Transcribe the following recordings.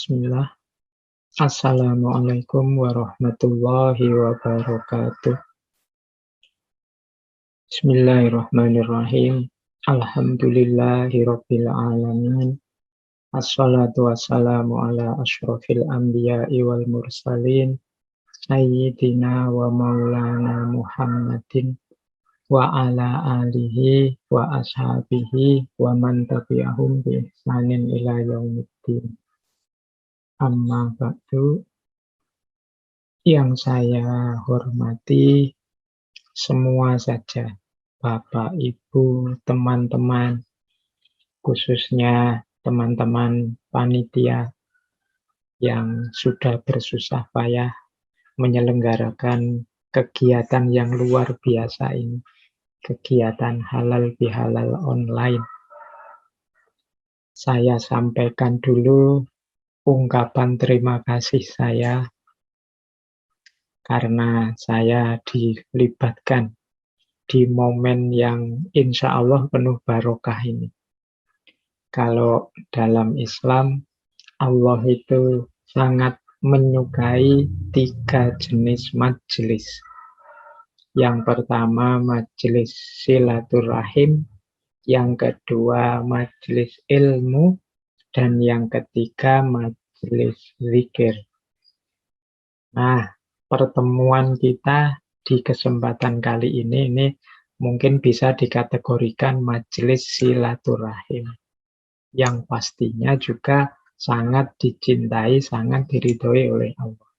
Bismillah. Assalamualaikum warahmatullahi wabarakatuh. Bismillahirrahmanirrahim. Alhamdulillahirabbil alamin. Assalatu wassalamu ala asyrofil anbiya'i wal mursalin. Sayyidina wa maulana Muhammadin wa ala alihi wa ashabihi wa man tabi'ahum bi ihsanin ila yaumiddin. Amma ba'du, yang saya hormati semua saja, Bapak, Ibu, teman-teman, khususnya teman-teman panitia yang sudah bersusah payah menyelenggarakan kegiatan yang luar biasa ini, kegiatan halal bihalal online. Saya sampaikan dulu ungkapan terima kasih saya karena saya dilibatkan di momen yang insya Allah penuh barokah ini. Kalau dalam Islam, Allah itu sangat menyukai 3 jenis majelis. Yang pertama majelis silaturahim, yang kedua majelis ilmu, dan yang ketiga majelis zikir. Nah, pertemuan kita di kesempatan kali ini mungkin bisa dikategorikan majelis silaturahim, yang pastinya juga sangat dicintai, sangat diridhoi oleh Allah.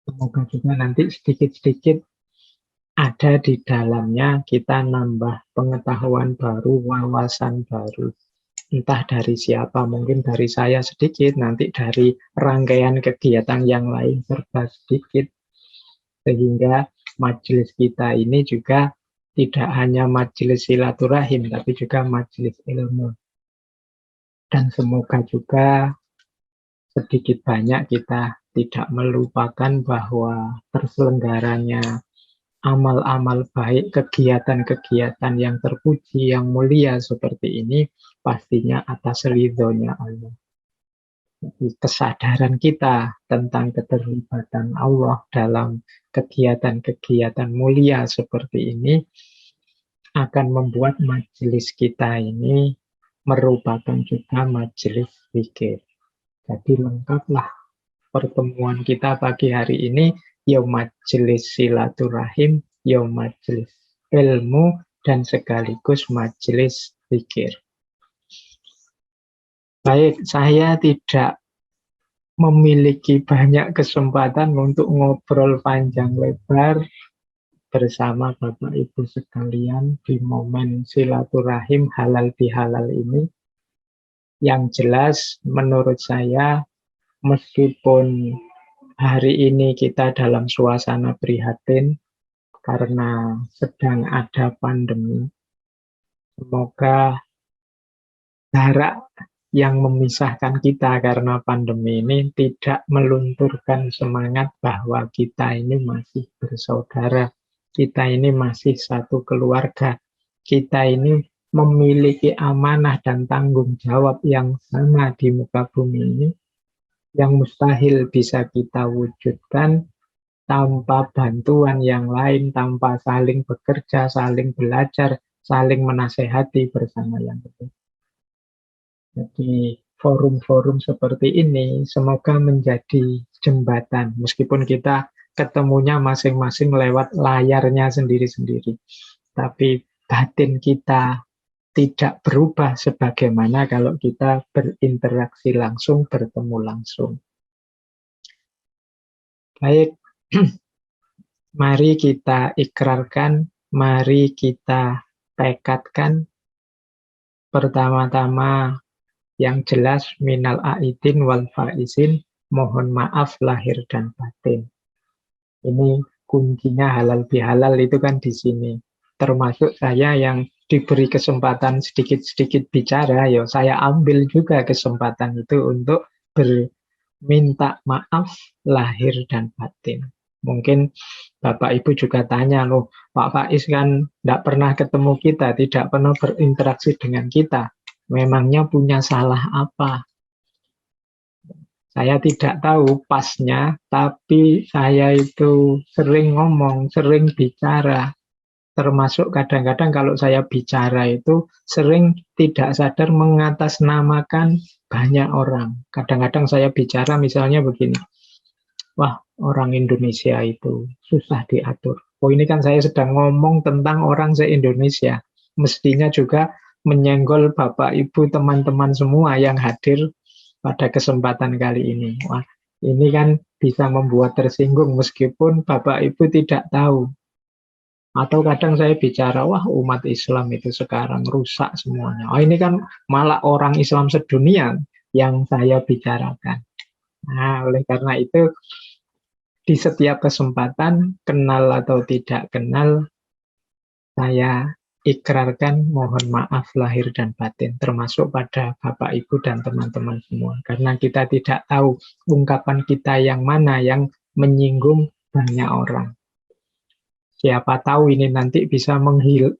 Semoga juga nanti sedikit-sedikit ada di dalamnya kita nambah pengetahuan baru, wawasan baru. Entah dari siapa, mungkin dari saya sedikit, nanti dari rangkaian kegiatan yang lain serba sedikit. Sehingga majelis kita ini juga tidak hanya majelis silaturahim, tapi juga majelis ilmu. Dan semoga juga sedikit banyak kita tidak melupakan bahwa terselenggaranya amal-amal baik, kegiatan-kegiatan yang terpuji, yang mulia seperti ini, pastinya atas ridhonya Allah. Jadi kesadaran kita tentang keterlibatan Allah dalam kegiatan-kegiatan mulia seperti ini akan membuat majelis kita ini merupakan juga majelis zikir. Jadi lengkaplah pertemuan kita pagi hari ini, ya majelis silaturahim, ya majelis ilmu, dan sekaligus majelis zikir. Baik, saya tidak memiliki banyak kesempatan untuk ngobrol panjang lebar bersama Bapak Ibu sekalian di momen silaturahim halal bihalal ini. Yang jelas menurut saya, meskipun hari ini kita dalam suasana prihatin karena sedang ada pandemi, semoga jarak yang memisahkan kita karena pandemi ini tidak melunturkan semangat bahwa kita ini masih bersaudara, kita ini masih satu keluarga, kita ini memiliki amanah dan tanggung jawab yang sama di muka bumi ini, yang mustahil bisa kita wujudkan tanpa bantuan yang lain, tanpa saling bekerja, saling belajar, saling menasehati bersama yang lain. Jadi forum-forum seperti ini semoga menjadi jembatan, meskipun kita ketemunya masing-masing lewat layarnya sendiri-sendiri, tapi batin kita tidak berubah sebagaimana kalau kita berinteraksi langsung, bertemu langsung. Baik, mari kita ikrarkan, mari kita tekadkan. Pertama-tama yang jelas minal aidin wal faizin, mohon maaf lahir dan batin. Ini kuncinya halal bihalal itu kan di sini. Termasuk saya yang diberi kesempatan sedikit-sedikit bicara, ya saya ambil juga kesempatan itu untuk berminta maaf lahir dan batin. Mungkin Bapak Ibu juga tanya, loh Pak Faiz kan tidak pernah ketemu kita, tidak pernah berinteraksi dengan kita. Memangnya punya salah apa? Saya tidak tahu pasnya, tapi saya itu sering ngomong, sering bicara. Termasuk kadang-kadang kalau saya bicara itu sering tidak sadar mengatasnamakan banyak orang. Kadang-kadang saya bicara misalnya begini, wah orang Indonesia itu susah diatur. Oh ini kan saya sedang ngomong tentang orang se-Indonesia. Mestinya juga menyenggol Bapak Ibu teman-teman semua yang hadir pada kesempatan kali ini. Wah ini kan bisa membuat tersinggung meskipun Bapak Ibu tidak tahu. Atau kadang saya bicara, wah umat Islam itu sekarang rusak semuanya. Oh ini kan malah orang Islam sedunia yang saya bicarakan. Nah, oleh karena itu, di setiap kesempatan, kenal atau tidak kenal, saya ikrarkan mohon maaf lahir dan batin, termasuk pada Bapak, Ibu, dan teman-teman semua. Karena kita tidak tahu ungkapan kita yang mana yang menyinggung banyak orang. Siapa tahu ini nanti bisa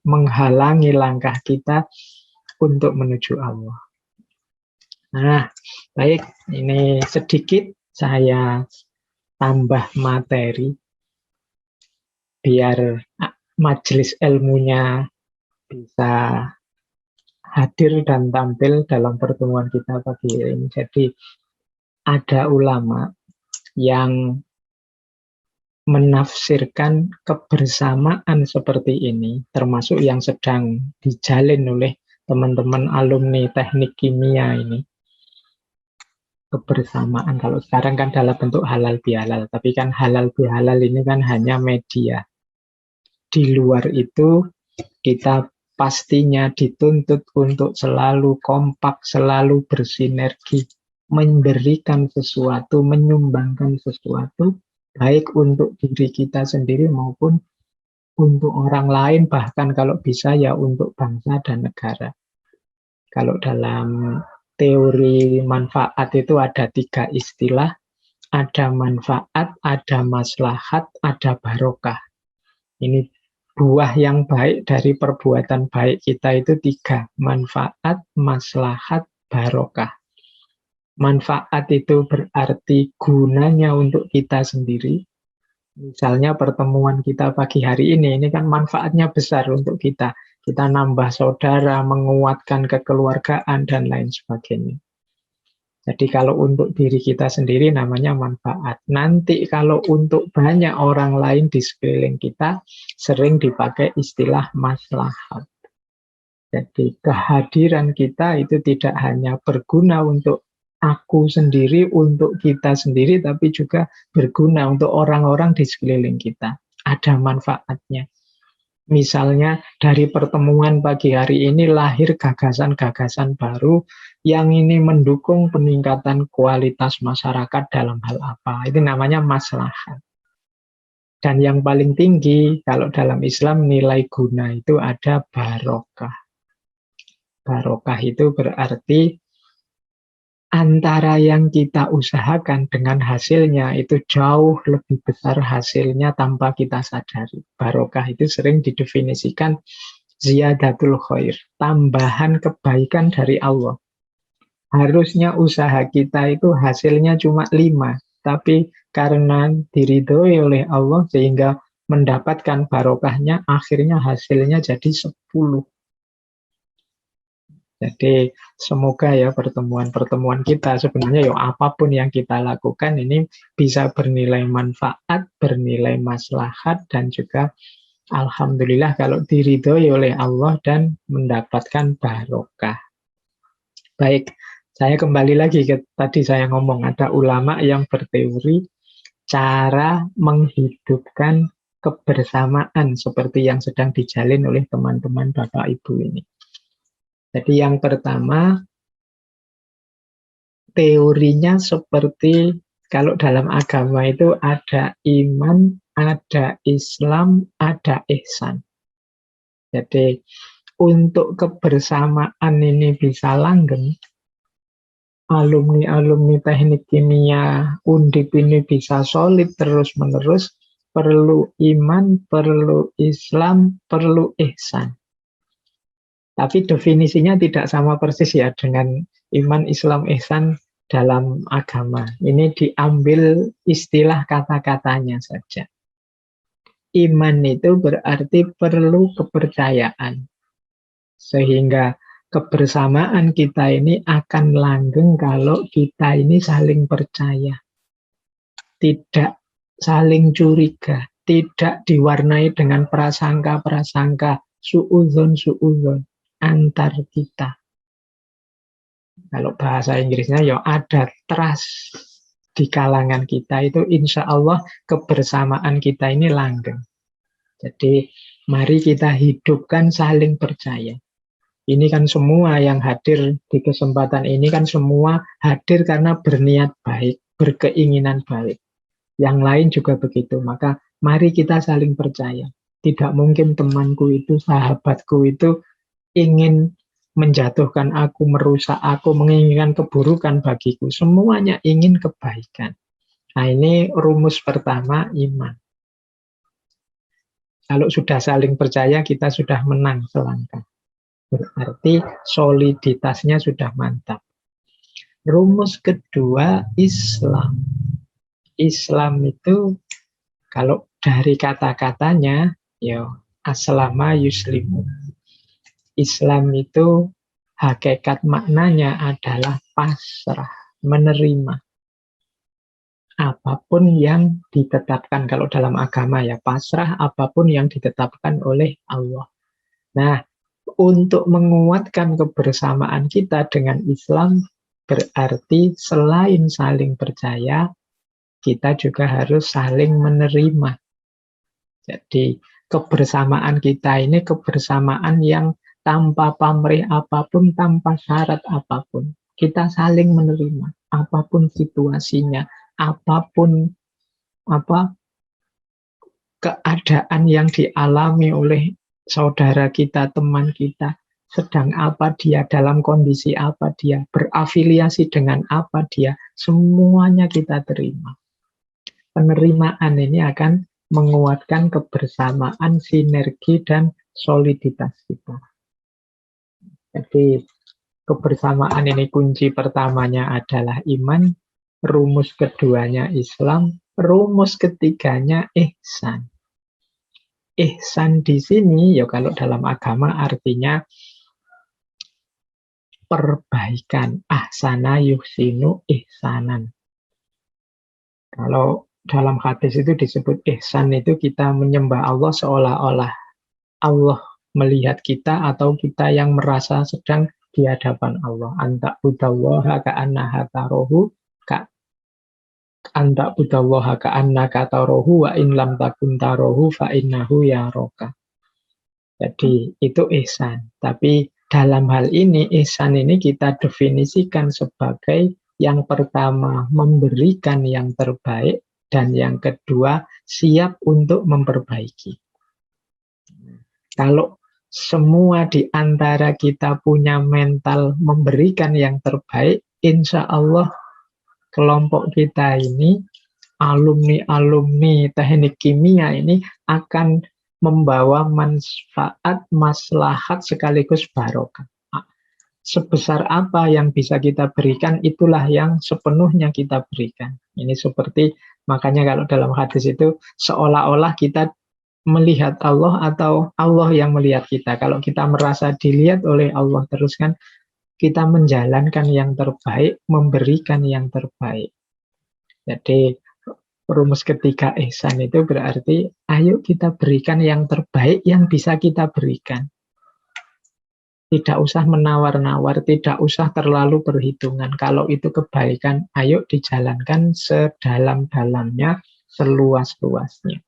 menghalangi langkah kita untuk menuju Allah. Nah, baik, ini sedikit saya tambah materi biar majelis ilmunya bisa hadir dan tampil dalam pertemuan kita pagi ini. Jadi ada ulama yang menafsirkan kebersamaan seperti ini, termasuk yang sedang dijalin oleh teman-teman alumni teknik kimia ini. Kebersamaan, kalau sekarang kan dalam bentuk halal bihalal, tapi kan halal bihalal ini kan hanya media. Di luar itu, kita pastinya dituntut untuk selalu kompak, selalu bersinergi, memberikan sesuatu, menyumbangkan sesuatu, baik untuk diri kita sendiri maupun untuk orang lain, bahkan kalau bisa ya untuk bangsa dan negara. Kalau dalam teori manfaat itu ada 3 istilah, ada manfaat, ada maslahat, ada barokah. Ini buah yang baik dari perbuatan baik kita itu 3, manfaat, maslahat, barokah. Manfaat itu berarti gunanya untuk kita sendiri. Misalnya pertemuan kita pagi hari ini kan manfaatnya besar untuk kita. Kita nambah saudara, menguatkan kekeluargaan, dan lain sebagainya. Jadi kalau untuk diri kita sendiri namanya manfaat. Nanti kalau untuk banyak orang lain di sekeliling kita, sering dipakai istilah maslahat. Jadi kehadiran kita itu tidak hanya berguna untuk aku sendiri, untuk kita sendiri, tapi juga berguna untuk orang-orang di sekeliling kita. Ada manfaatnya. Misalnya dari pertemuan pagi hari ini lahir gagasan-gagasan baru yang ini mendukung peningkatan kualitas masyarakat dalam hal apa. Itu namanya maslahat. Dan yang paling tinggi kalau dalam Islam nilai guna itu ada barokah. Barokah itu berarti antara yang kita usahakan dengan hasilnya itu jauh lebih besar hasilnya tanpa kita sadari. Barokah itu sering didefinisikan ziyadatul khair, tambahan kebaikan dari Allah. Harusnya usaha kita itu hasilnya cuma 5, tapi karena diridhoi oleh Allah sehingga mendapatkan barokahnya, akhirnya hasilnya jadi 10. Jadi semoga ya pertemuan-pertemuan kita sebenarnya ya apapun yang kita lakukan ini bisa bernilai manfaat, bernilai maslahat, dan juga alhamdulillah kalau diridhoi oleh Allah dan mendapatkan barokah. Baik, saya kembali lagi ke tadi saya ngomong ada ulama yang berteori cara menghidupkan kebersamaan seperti yang sedang dijalin oleh teman-teman Bapak Ibu ini. Jadi yang pertama, teorinya seperti kalau dalam agama itu ada iman, ada Islam, ada ihsan. Jadi untuk kebersamaan ini bisa langgeng, alumni-alumni teknik kimia Undip ini bisa solid terus-menerus, perlu iman, perlu Islam, perlu ihsan. Tapi definisinya tidak sama persis ya dengan iman, Islam, ihsan. dalam agama. Ini diambil istilah kata-katanya saja. Iman itu berarti perlu kepercayaan. Sehingga kebersamaan kita ini akan langgeng kalau kita ini saling percaya. Tidak saling curiga. Tidak diwarnai dengan prasangka-prasangka, suudzon antar kita. Kalau bahasa Inggrisnya ya ada trust di kalangan kita, itu insya Allah kebersamaan kita ini langgeng. Jadi mari kita hidupkan saling percaya. Ini kan semua yang hadir di kesempatan ini kan semua hadir karena berniat baik, berkeinginan baik. Yang lain juga begitu. Maka mari kita saling percaya. Tidak mungkin temanku itu, sahabatku itu ingin menjatuhkan aku, merusak aku, menginginkan keburukan bagiku. Semuanya ingin kebaikan. Nah, ini rumus pertama iman. Kalau sudah saling percaya, kita sudah menang selangkah. Berarti soliditasnya sudah mantap. Rumus kedua, Islam. Islam itu kalau dari kata-katanya, ya aslama yuslimu. Islam itu hakikat maknanya adalah pasrah, menerima apapun yang ditetapkan. Kalau dalam agama ya pasrah apapun yang ditetapkan oleh Allah. Nah, untuk menguatkan kebersamaan kita dengan Islam berarti selain saling percaya, kita juga harus saling menerima. Jadi kebersamaan kita ini kebersamaan yang tanpa pamrih apapun, tanpa syarat apapun. Kita saling menerima apapun situasinya, apapun keadaan yang dialami oleh saudara kita, teman kita, sedang apa dia, dalam kondisi apa dia, berafiliasi dengan apa dia, semuanya kita terima. Penerimaan ini akan menguatkan kebersamaan, sinergi, dan soliditas kita. Jadi kebersamaan ini kunci pertamanya adalah iman, rumus keduanya Islam, rumus ketiganya ihsan. Ihsan di sini ya kalau dalam agama artinya perbaikan. Ahsana yuhsinu ihsanan. Kalau dalam hadis itu disebut ihsan itu kita menyembah Allah seolah-olah Allah melihat kita atau kita yang merasa sedang di hadapan Allah. Anta budallaha ka'annaha tarohu anta budallaha ka'annaka tarohu wa in lam takun tarohu fa innahu yaroka. Jadi itu ihsan. Tapi dalam hal ini ihsan ini kita definisikan sebagai yang pertama memberikan yang terbaik dan yang kedua siap untuk memperbaiki. Kalau semua di antara kita punya mental memberikan yang terbaik, insya Allah kelompok kita ini, alumni-alumni teknik kimia ini akan membawa manfaat, maslahat sekaligus barokah. Sebesar apa yang bisa kita berikan, itulah yang sepenuhnya kita berikan. Ini seperti, makanya kalau dalam hadis itu, seolah-olah kita melihat Allah atau Allah yang melihat kita. Kalau kita merasa dilihat oleh Allah terus kan, kita menjalankan yang terbaik, memberikan yang terbaik. Jadi rumus ketiga ihsan itu berarti ayo kita berikan yang terbaik yang bisa kita berikan. Tidak usah menawar-nawar, tidak usah terlalu perhitungan. Kalau itu kebaikan, ayo dijalankan sedalam-dalamnya, seluas-luasnya.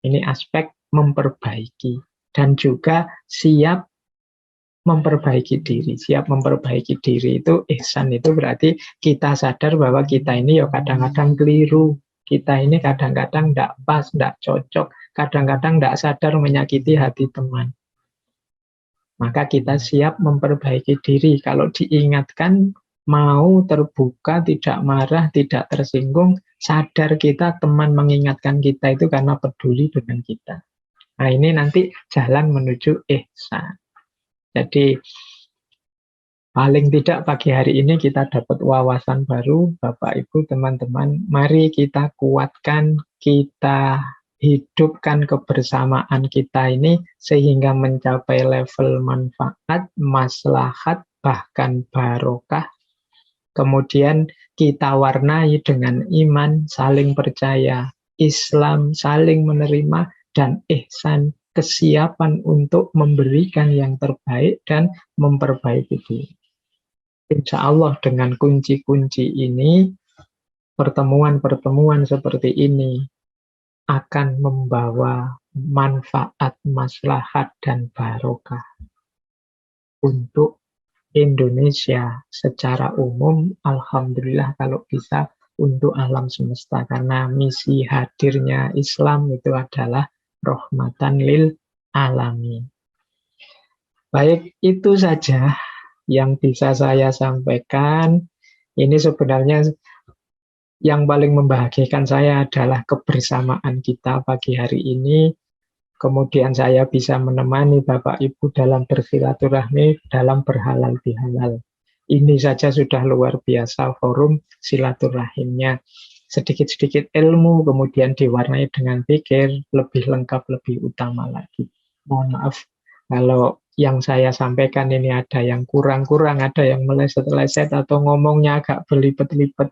Ini aspek memperbaiki. Dan juga siap memperbaiki diri. Siap memperbaiki diri itu, ihsan itu berarti kita sadar bahwa kita ini ya kadang-kadang keliru. Kita ini kadang-kadang tidak pas, tidak cocok. Kadang-kadang tidak sadar menyakiti hati teman. Maka kita siap memperbaiki diri. Kalau diingatkan, mau terbuka, tidak marah, tidak tersinggung, sadar kita teman mengingatkan kita itu karena peduli dengan kita. Nah ini nanti jalan menuju ihsan. Jadi Paling tidak pagi hari ini kita dapat wawasan baru, Bapak Ibu, teman-teman. Mari kita kuatkan, kita hidupkan kebersamaan kita ini sehingga mencapai level manfaat, maslahat, bahkan barokah. Kemudian kita warnai dengan iman, saling percaya, Islam, saling menerima, dan ihsan, kesiapan untuk memberikan yang terbaik dan memperbaiki diri. Insya Allah dengan kunci-kunci ini, pertemuan-pertemuan seperti ini akan membawa manfaat, maslahat, dan barokah untuk Indonesia secara umum. Alhamdulillah kalau bisa untuk alam semesta, karena misi hadirnya Islam itu adalah rahmatan lil alamin. Baik, itu saja yang bisa saya sampaikan. Ini sebenarnya yang paling membahagiakan saya adalah kebersamaan kita pagi hari ini. Kemudian saya bisa menemani Bapak Ibu dalam bersilaturahmi, dalam berhalal bihalal. Ini saja sudah luar biasa forum silaturahimnya. Sedikit-sedikit ilmu, kemudian diwarnai dengan pikir, lebih lengkap, lebih utama lagi. Mohon maaf kalau yang saya sampaikan ini ada yang kurang-kurang, ada yang meleset-leset, atau ngomongnya agak belibet-libet.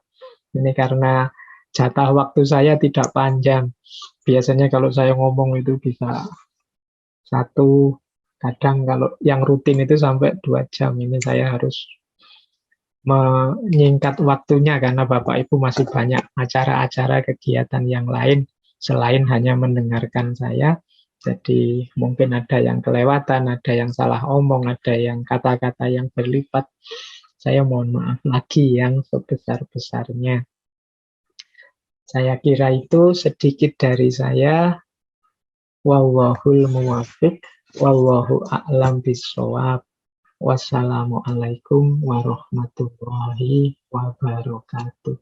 Ini karena jatah waktu saya tidak panjang. Biasanya kalau saya ngomong itu bisa 1, kadang kalau yang rutin itu sampai 2 jam. Ini saya harus menyingkat waktunya karena Bapak Ibu masih banyak acara-acara kegiatan yang lain selain hanya mendengarkan saya. Jadi mungkin ada yang kelewatan, ada yang salah omong, ada yang kata-kata yang berlipat. Saya mohon maaf lagi yang sebesar-besarnya. Saya kira itu sedikit dari saya. Wallahul muwaffiq, wallahu a'lam bishawab. Wassalamualaikum warahmatullahi wabarakatuh.